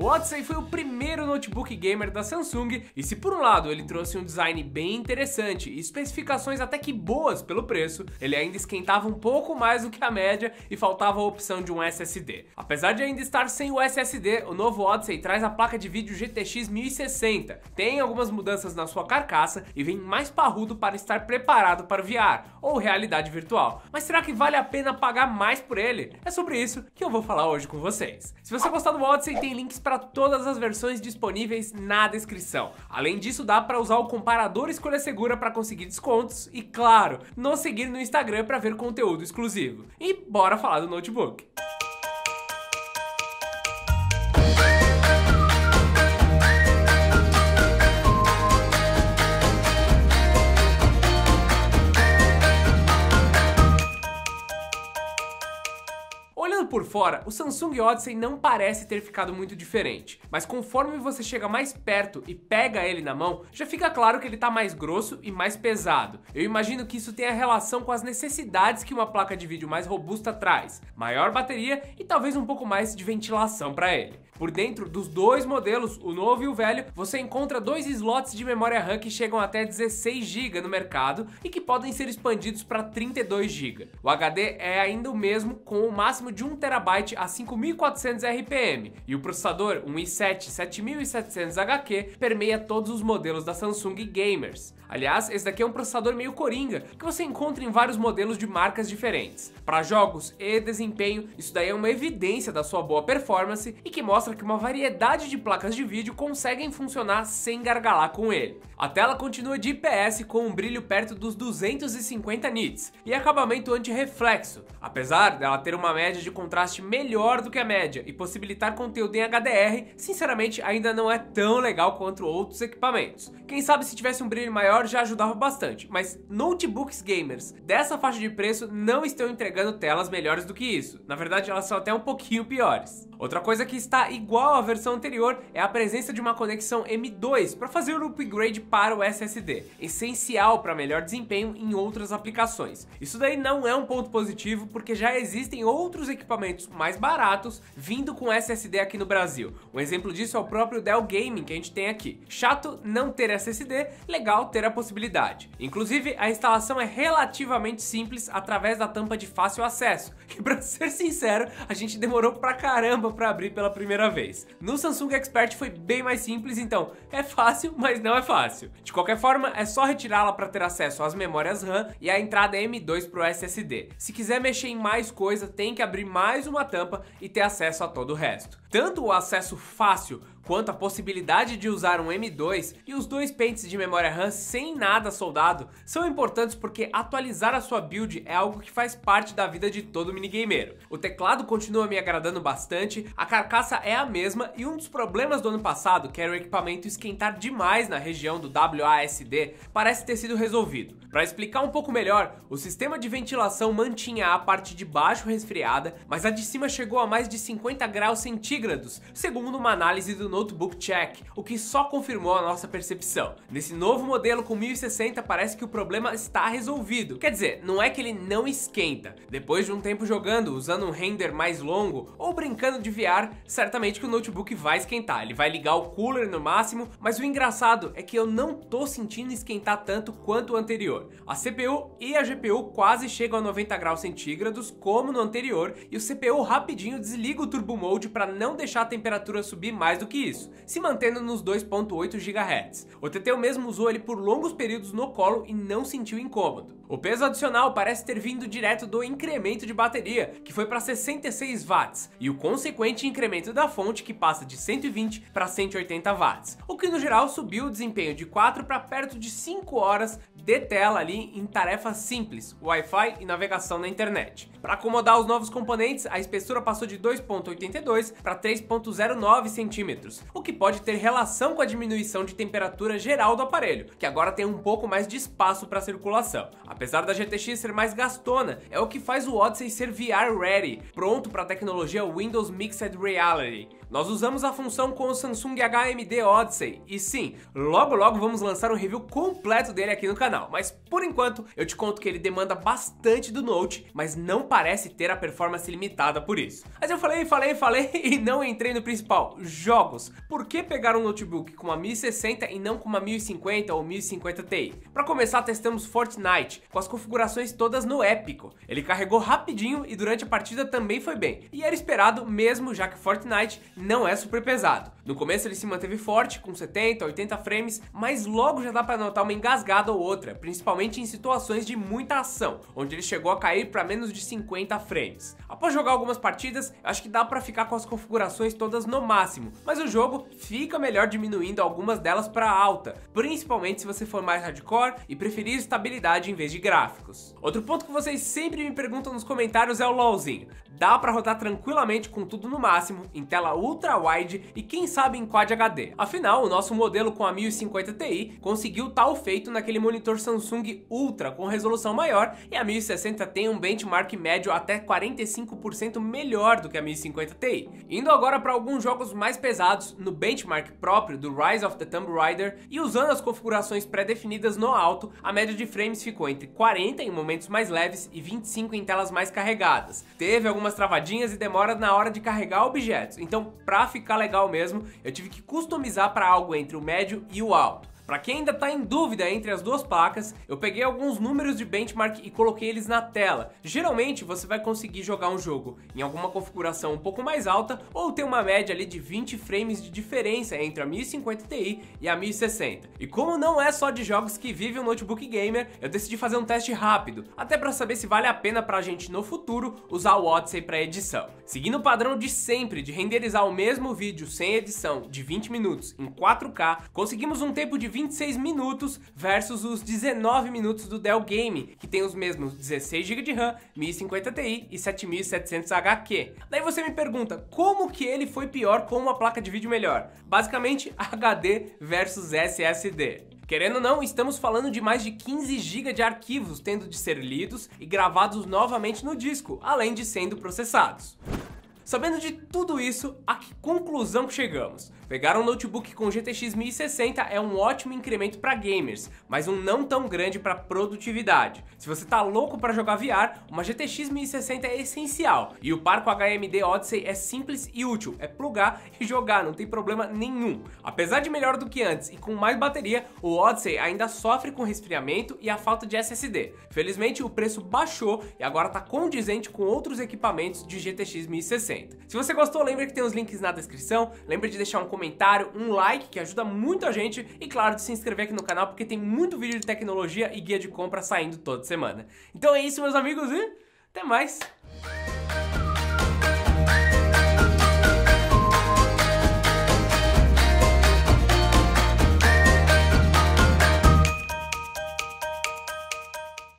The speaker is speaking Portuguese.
O Odyssey foi o primeiro notebook gamer da Samsung e se por um lado ele trouxe um design bem interessante e especificações até que boas pelo preço, ele ainda esquentava um pouco mais do que a média e faltava a opção de um SSD. Apesar de ainda estar sem o SSD, o novo Odyssey traz a placa de vídeo GTX 1060, tem algumas mudanças na sua carcaça e vem mais parrudo para estar preparado para o VR ou realidade virtual. Mas será que vale a pena pagar mais por ele? É sobre isso que eu vou falar hoje com vocês. Se você gostar do Odyssey, tem links para todas as versões disponíveis na descrição. Além disso, dá para usar o comparador Escolha Segura para conseguir descontos e, claro, nos seguir no Instagram para ver conteúdo exclusivo. E bora falar do notebook. Olhando por fora, o Samsung Odyssey não parece ter ficado muito diferente, mas conforme você chega mais perto e pega ele na mão, já fica claro que ele tá mais grosso e mais pesado. Eu imagino que isso tenha relação com as necessidades que uma placa de vídeo mais robusta traz, maior bateria e talvez um pouco mais de ventilação para ele. Por dentro dos dois modelos, o novo e o velho, você encontra dois slots de memória RAM que chegam até 16 GB no mercado e que podem ser expandidos para 32 GB. O HD é ainda o mesmo, com o máximo de 1 TB a 5400 RPM, e o processador, um i7 7700HQ, permeia todos os modelos da Samsung Gamers. Aliás, esse daqui é um processador meio coringa, que você encontra em vários modelos de marcas diferentes. Para jogos e desempenho, isso daí é uma evidência da sua boa performance e que mostra que uma variedade de placas de vídeo conseguem funcionar sem gargalar com ele. A tela continua de IPS com um brilho perto dos 250 nits e acabamento anti-reflexo, apesar dela ter uma média de contraste melhor do que a média e possibilitar conteúdo em HDR, sinceramente ainda não é tão legal quanto outros equipamentos. Quem sabe se tivesse um brilho maior já ajudava bastante, mas notebooks gamers dessa faixa de preço não estão entregando telas melhores do que isso. Na verdade, elas são até um pouquinho piores. Outra coisa que está igual à versão anterior é a presença de uma conexão M.2 para fazer o upgrade para o SSD, essencial para melhor desempenho em outras aplicações. Isso daí não é um ponto positivo porque já existem outros equipamentos mais baratos vindo com SSD aqui no Brasil. Um exemplo disso é o próprio Dell Gaming que a gente tem aqui. Chato não ter SSD, legal ter a possibilidade. Inclusive, a instalação é relativamente simples através da tampa de fácil acesso, que pra ser sincero, a gente demorou pra caramba pra abrir pela primeira vez. No Samsung Expert foi bem mais simples, então é fácil, mas não é fácil. De qualquer forma, é só retirá-la para ter acesso às memórias RAM e a entrada M.2 para o SSD. Se quiser mexer em mais coisa, tem que abrir mais uma tampa e ter acesso a todo o resto. Tanto o acesso fácil quanto a possibilidade de usar um M.2 e os dois pentes de memória RAM sem nada soldado são importantes porque atualizar a sua build é algo que faz parte da vida de todo minigameiro. O teclado continua me agradando bastante, a carcaça é a mesma e um dos problemas do ano passado, que era o equipamento esquentar demais na região do WASD, parece ter sido resolvido. Para explicar um pouco melhor, o sistema de ventilação mantinha a parte de baixo resfriada, mas a de cima chegou a mais de 50 graus centígrados, segundo uma análise do Notebook Check, o que só confirmou a nossa percepção. Nesse novo modelo com 1060 parece que o problema está resolvido. Quer dizer, não é que ele não esquenta. Depois de um tempo jogando, usando um render mais longo ou brincando de VR, certamente que o notebook vai esquentar. Ele vai ligar o cooler no máximo, mas o engraçado é que eu não tô sentindo esquentar tanto quanto o anterior. A CPU e a GPU quase chegam a 90 graus centígrados como no anterior e o CPU rapidinho desliga o Turbo Mode para não deixar a temperatura subir mais do que isso, se mantendo nos 2.8 GHz. O Teteu mesmo usou ele por longos períodos no colo e não sentiu incômodo. O peso adicional parece ter vindo direto do incremento de bateria, que foi para 66 watts, e o consequente incremento da fonte, que passa de 120 para 180 watts, o que no geral subiu o desempenho de 4 para perto de 5 horas de tela ali em tarefas simples, Wi-Fi e navegação na internet. Para acomodar os novos componentes, a espessura passou de 2.82 para 3.09 centímetros, o que pode ter relação com a diminuição de temperatura geral do aparelho, que agora tem um pouco mais de espaço para circulação. Apesar da GTX ser mais gastona, é o que faz o Odyssey ser VR ready, pronto para a tecnologia Windows Mixed Reality. nós usamos a função com o Samsung HMD Odyssey, e sim, logo vamos lançar um review completo dele aqui no canal, mas por enquanto eu te conto que ele demanda bastante do Note, mas não parece ter a performance limitada por isso. Mas eu falei e não entrei no principal, jogos. Por que pegar um notebook com uma 1060 e não com uma 1050 ou 1050 Ti? Para começar, testamos Fortnite, com as configurações todas no épico. Ele carregou rapidinho e durante a partida também foi bem, e era esperado mesmo, já que Fortnite não é super pesado. No começo ele se manteve forte, com 70, 80 frames, mas logo já dá para notar uma engasgada ou outra, principalmente em situações de muita ação, onde ele chegou a cair para menos de 50 frames. Após jogar algumas partidas, acho que dá para ficar com as configurações todas no máximo, mas o jogo fica melhor diminuindo algumas delas para alta, principalmente se você for mais hardcore e preferir estabilidade em vez de gráficos. Outro ponto que vocês sempre me perguntam nos comentários é o LoLzinho. Dá para rodar tranquilamente com tudo no máximo, em tela ultra wide e quem sabe em Quad HD. Afinal, o nosso modelo com a 1050 Ti conseguiu tal feito naquele monitor Samsung Ultra com resolução maior, e a 1060 tem um benchmark médio até 45% melhor do que a 1050 Ti. Indo agora para alguns jogos mais pesados, no benchmark próprio do Rise of the Tomb Raider e usando as configurações pré-definidas no alto, a média de frames ficou entre 40 em momentos mais leves e 25 em telas mais carregadas. Teve algumas travadinhas e demora na hora de carregar objetos, então pra ficar legal mesmo, eu tive que customizar para algo entre o médio e o alto. Para quem ainda está em dúvida entre as duas placas, eu peguei alguns números de benchmark e coloquei eles na tela. Geralmente você vai conseguir jogar um jogo em alguma configuração um pouco mais alta ou ter uma média ali de 20 frames de diferença entre a 1050 Ti e a 1060. E como não é só de jogos que vive um notebook gamer, eu decidi fazer um teste rápido, até para saber se vale a pena pra gente no futuro usar o Odyssey para edição. Seguindo o padrão de sempre de renderizar o mesmo vídeo sem edição de 20 minutos em 4K, conseguimos um tempo de 26 minutos versus os 19 minutos do Dell Game, que tem os mesmos 16 GB de RAM, 1050 Ti e 7700 HQ. Daí você me pergunta, como que ele foi pior com uma placa de vídeo melhor? Basicamente, HD versus SSD. Querendo ou não, estamos falando de mais de 15 GB de arquivos tendo de ser lidos e gravados novamente no disco, além de sendo processados. Sabendo de tudo isso, a que conclusão que chegamos? Pegar um notebook com GTX 1060 é um ótimo incremento para gamers, mas um não tão grande para produtividade. Se você tá louco para jogar VR, uma GTX 1060 é essencial, e o par com HMD Odyssey é simples e útil, é plugar e jogar, não tem problema nenhum. Apesar de melhor do que antes e com mais bateria, o Odyssey ainda sofre com resfriamento e a falta de SSD. Felizmente o preço baixou e agora tá condizente com outros equipamentos de GTX 1060. Se você gostou, lembra que tem os links na descrição, lembra de deixar um comentário, um like, que ajuda muito a gente, e claro, de se inscrever aqui no canal, porque tem muito vídeo de tecnologia e guia de compra saindo toda semana. Então é isso, meus amigos, e até mais!